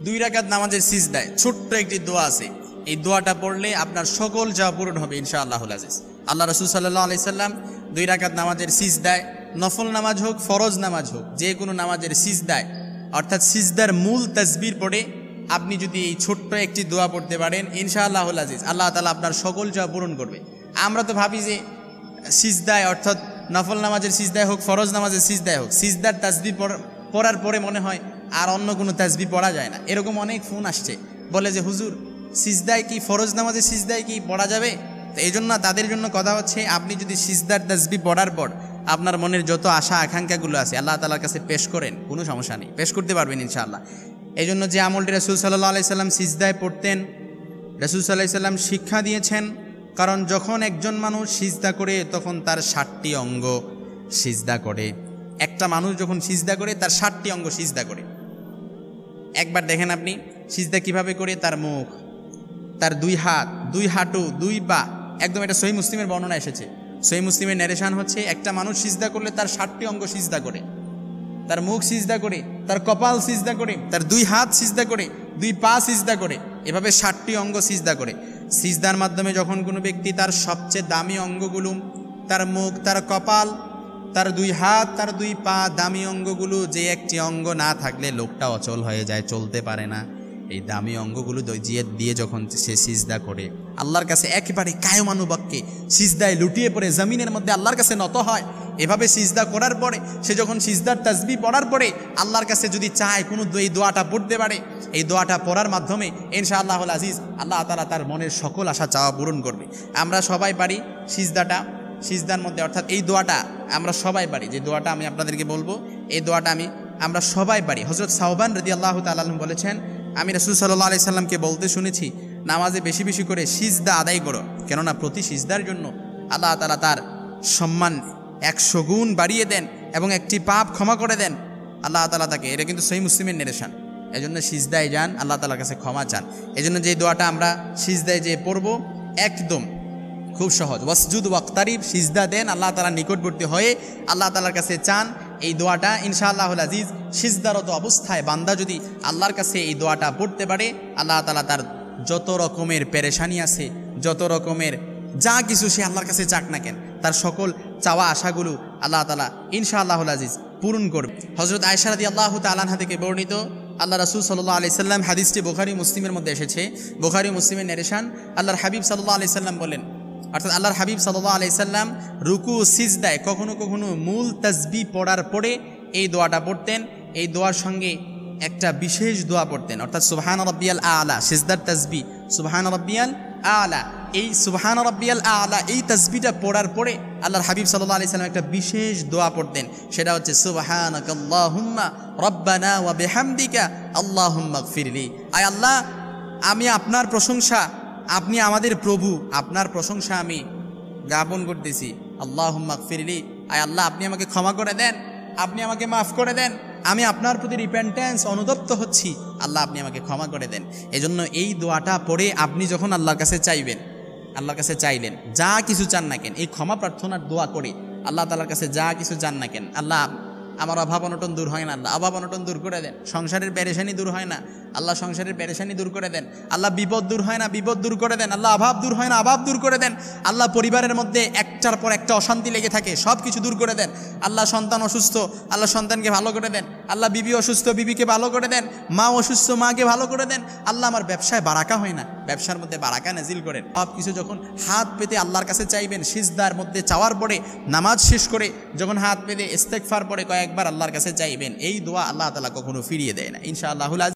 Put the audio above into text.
2 রাকাত নামাজের সিজদায় ছোট্ট একটি দোয়া আছে। এই দোয়াটা পড়লে আপনার সকল যা পূরণ হবে ইনশাআল্লাহুল আজিজ। আল্লাহ রাসূল সাল্লাল্লাহু আলাইহি সাল্লাম 2 রাকাত নামাজের সিজদায়, নফল নামাজ হোক ফরজ নামাজ হোক, যে কোনো নামাজের সিজদায় অর্থাৎ সিজদার মূল তাসবিহ পড়ে আপনি যদি এই ছোট্ট একটি দোয়া পড়তে পারেন ইনশাআল্লাহুল আজিজ, আল্লাহ তাআলা আপনার সকল যা পূরণ করবে। আমরা তো ভাবি যে সিজদায় অর্থাৎ নফল নামাজের সিজদায় হোক ফরজ নামাজের সিজদায় হোক, সিজদার তাসবিহ পড়ার পরে মনে হয় আর অন্য কোনো তাসবিহ পড়া যায় না। এরকম অনেক ফোন আসছে, বলে যে হুজুর সিজদায় কি ফরজ নামাজের সিজদায় কি পড়া যাবে? তো এই জন্য তাদের জন্য কথা হচ্ছে, আপনি যদি সিজদার তাসবিহ পড়ার পর আপনার মনের যত আশা আকাঙ্ক্ষাগুলো আছে আল্লাহ তাআলার কাছে পেশ করেন, কোনো সমস্যা নেই, পেশ করতে পারবেন ইনশাআল্লাহ। এই জন্য যে আমলটি রাসূল সাল্লাল্লাহু আলাইহি সাল্লাম সিজদায় পড়তেন, রাসূল সাল্লাল্লাহু আলাইহি সাল্লাম শিক্ষা দিয়েছেন। কারণ যখন একজন মানুষ সিজদা করে তখন তার 60টি অঙ্গ সিজদা করে। একটা মানুষ যখন সিজদা করে তার 60টি অঙ্গ সিজদা করে। একবার দেখেন আপনি সিজদা কিভাবে করে, তার মুখ, তার 2 হাত, 2 হাঁটু, 2 পা, একদম এটা সহিহ মুসলিমের বর্ণনা এসেছে। সহিহ মুসলিমের ন্যারেশন হচ্ছে, একটা মানুষ সিজদা করলে তার 60টি অঙ্গ সিজদা করে, তার মুখ সিজদা করে, তার কপাল সিজদা করে, তার 2 হাত সিজদা করে, 2 পা সিজদা করে, এভাবে 60টি অঙ্গ সিজদা করে। সিজদার মাধ্যমে যখন কোনো ব্যক্তি তার সবচেয়ে দামি অঙ্গগুলো, তার মুখ, তার কপাল, তার 2 হাত, তার 2 পা, দামি অঙ্গগুলো, যে একটি অঙ্গ না থাকলে লোকটা অচল হয়ে যায়, চলতে পারে না, এই দামি অঙ্গগুলো দিয়ে যখন সে সিজদা করে আল্লাহর কাছে একেবারে কায়মানুবাক্যে সিজদায় লুটিয়ে পড়ে জমিনের মধ্যে আল্লাহর কাছে নত হয়। এভাবে সিজদা করার পরে সে যখন সিজদার তাসবিহ পড়ার পরে আল্লাহর কাছে যদি চায় কোনো এই দোয়াটা পড়তে পারে, এই দোয়াটা পড়ার মাধ্যমে ইনশাআল্লাহুল আজিজ আল্লাহ তাআলা তার মনের সকল আশা চাওয়া পূরণ করবে। আমরা সবাই পারি সিজদার মধ্যে, অর্থাৎ এই দোয়াটা আমরা সবাই পারি। যে দোয়াটা আমি আপনাদেরকে বলবো, এই দোয়াটা আমরা সবাই পারি। হযরত সাওবান রাদিয়াল্লাহু তাআলা আনহু বলেছেন, আমি রাসূল সাল্লাল্লাহু আলাইহি সাল্লামকে বলতে শুনেছি, নামাজে বেশি বেশি করে সিজদা আদায় করো, কেননা প্রতি সিজদার জন্য আল্লাহ তাআলা তার সম্মান 100 গুণ বাড়িয়ে দেন এবং একটি পাপ ক্ষমা করে দেন আল্লাহ তাআলা তাকে। এটা কিন্তু সহিহ মুসলিমের নির্দেশন। এজন্য সিজদায় যান, আল্লাহ তাআলার কাছে ক্ষমা চান। এজন্য যে দোয়াটা আমরা সিজদায় যে পড়বো একদম খুব সহজ, ওয়াসজুদ ওয়াক্তারিব, সিজদা দেন, আল্লাহ তাআলার নিকটবর্তী হয়ে আল্লাহ তাআলার কাছে চান। এই দোয়াটা ইনশাআল্লাহুল আজিজ সিজদারত অবস্থায় বান্দা যদি আল্লাহর কাছে এই দোয়াটা পড়তে পারে, আল্লাহ তাআলা তার যত রকমের পেরেশানি আছে, যত রকমের যা কিছু সে আল্লাহর কাছে চাক না কেন, তার সকল চাওয়া আশাগুলো আল্লাহ তাআলা ইনশাআল্লাহুল আজিজ পূরণ করবে। হযরত আয়েশা রাদিয়াল্লাহু তাআলা আনহা থেকে বর্ণিত, আল্লাহ রাসূল সাল্লাল্লাহু আলাইহি সাল্লাম, হাদিসটি বুখারী মুসলিমের মধ্যে এসেছে, বুখারী মুসলিমের ন্যারেশন, আল্লাহর হাবিব সাল্লাল্লাহু আলাইহি সাল্লাম বলেন, অর্থাৎ আল্লাহর হাবিব সাল্লাল্লাহু আলাইহি সাল্লাম রুকু সিজদায় কখনো কখনো মূল তাসবিহ পড়ার পরে এই দোয়াটা পড়তেন। এই দোয়ার সঙ্গে একটা বিশেষ দোয়া পড়তেন, অর্থাৎ সুবহান রাব্বিয়াল আ'লা, সিজদার তাসবিহ সুবহান রাব্বিয়াল আ'লা। এই সুবহান রাব্বিয়াল আ'লা এই তাসবিহটা পড়ার পরে আল্লাহর হাবিব সাল্লাল্লাহু আলাইহি সাল্লাম একটা বিশেষ দোয়া পড়তেন, সেটা হচ্ছে সুবহানাকাল্লাহুম্মা রাব্বানা ওয়া বিহামদিকা আল্লাহুম্মা গফিরলি। আয় আল্লাহ, আমি আপনার প্রশংসা, আপনি আমাদের প্রভু, আপনার প্রশংসা আমি জ্ঞাপন করতেছি। আল্লাহুম্মা গফিরলি, আয় আল্লাহ আপনি আমাকে ক্ষমা করে দেন, আপনি আমাকে মাফ করে দেন, আমি আপনার প্রতি রিপেন্টেন্স অনুতপ্ত হচ্ছি, আল্লাহ আপনি আমাকে ক্ষমা করে দেন। এজন্য এই দোয়াটা পড়ে আপনি যখন আল্লাহর কাছে চাইবেন, আল্লাহর কাছে চাইলেন, যা কিছু চান না কেন, এই ক্ষমা প্রার্থনার দোয়া করে আল্লাহ তাআলার কাছে যা কিছু চান না কেন, আল্লাহ আমার অভাব অনটন দূর হয় না, আল্লাহ অভাব অনটন দূর করে দেন, সংসারের পেরেশানি দূর হয় না, আল্লাহ সংসারের পেরেশানি দূর করে দেন, আল্লাহ বিপদ দূর হয় না, বিপদ দূর করে দেন, আল্লাহ অভাব দূর হয় না, অভাব দূর করে দেন, আল্লাহ পরিবারের মধ্যে একটার পর একটা অশান্তি লেগে থাকে, সব কিছু দূর করে দেন, আল্লাহ সন্তান অসুস্থ, আল্লাহ সন্তানকে ভালো করে দেন, আল্লাহ বিবি অসুস্থ, বিবিকে ভালো করে দেন, মা অসুস্থ, মাকে ভালো করে দেন, আল্লাহ আমার ব্যবসায় বারাকা হয় না, ব্যবসার মধ্যে বারাকা নাজিল করেন। সব কিছু যখন হাত পেতে আল্লাহর কাছে চাইবেন, সিজদার মধ্যে চাওয়ার পরে, নামাজ শেষ করে যখন হাত পেতে ইস্তেগফার পরে কয়েকবার আল্লাহর কাছে চাইবেন, এই দোয়া আল্লাহ তাআলা কখনো ফিরিয়ে দেয় না ইনশাআল্লাহুল আজিজ।